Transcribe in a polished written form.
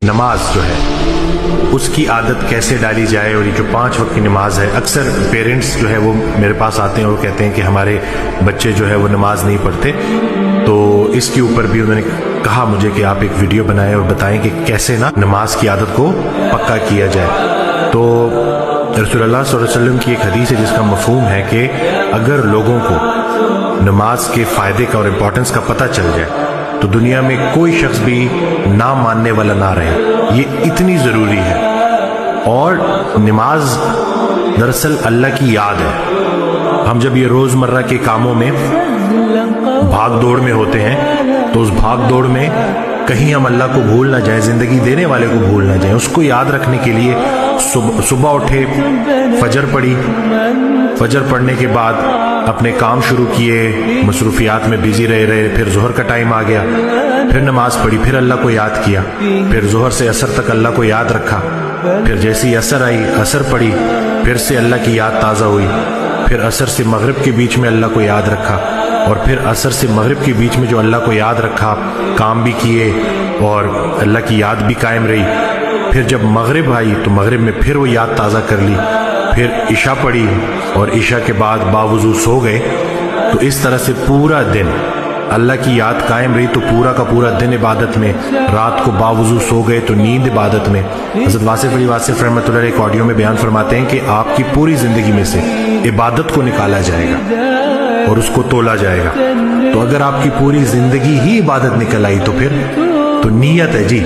نماز جو ہے اس کی عادت کیسے ڈالی جائے، اور یہ جو 5 وقت کی نماز ہے، اکثر پیرنٹس جو ہے وہ میرے پاس آتے ہیں اور کہتے ہیں کہ ہمارے بچے جو ہے وہ نماز نہیں پڑھتے، تو اس کے اوپر بھی انہوں نے کہا مجھے کہ آپ ایک ویڈیو بنائیں اور بتائیں کہ کیسے نا نماز کی عادت کو پکا کیا جائے۔ تو رسول اللہ صلی اللہ علیہ وسلم کی ایک حدیث ہے جس کا مفہوم ہے کہ اگر لوگوں کو نماز کے فائدے کا اور امپورٹنس کا پتہ چل جائے تو دنیا میں کوئی شخص بھی نہ ماننے والا نہ رہے، یہ اتنی ضروری ہے۔ اور نماز دراصل اللہ کی یاد ہے۔ ہم جب یہ روزمرہ کے کاموں میں بھاگ دوڑ میں ہوتے ہیں تو اس بھاگ دوڑ میں کہیں ہم اللہ کو بھول نہ جائیں، زندگی دینے والے کو بھول نہ جائیں۔ اس کو یاد رکھنے کے لیے صبح اٹھے، فجر پڑھی، فجر پڑھنے کے بعد اپنے کام شروع کیے، مصروفیات میں بزی رہے، پھر ظہر کا ٹائم آ گیا، پھر نماز پڑھی، پھر اللہ کو یاد کیا، پھر ظہر سے عصر تک اللہ کو یاد رکھا، پھر جیسی عصر آئی عصر پڑھی، پھر سے اللہ کی یاد تازہ ہوئی، پھر عصر سے مغرب کے بیچ میں اللہ کو یاد رکھا، اور پھر عصر سے مغرب کے بیچ میں جو اللہ کو یاد رکھا، کام بھی کیے اور اللہ کی یاد بھی قائم رہی۔ پھر جب مغرب آئی تو مغرب میں پھر وہ یاد تازہ کر لی، پھر عشاء پڑھی اور عشاء کے بعد باوضو سو گئے۔ تو اس طرح سے پورا دن اللہ کی یاد قائم رہی، تو پورا کا پورا دن عبادت میں، رات کو باوضو سو گئے تو نیند عبادت میں۔ حضرت واصف علی واصف رحمۃ اللہ علیہ ایک آڈیو میں بیان فرماتے ہیں کہ آپ کی پوری زندگی میں سے عبادت کو نکالا جائے گا اور اس کو تولا جائے گا۔ تو اگر آپ کی پوری زندگی ہی عبادت نکل آئی تو پھر تو نیت ہے جی،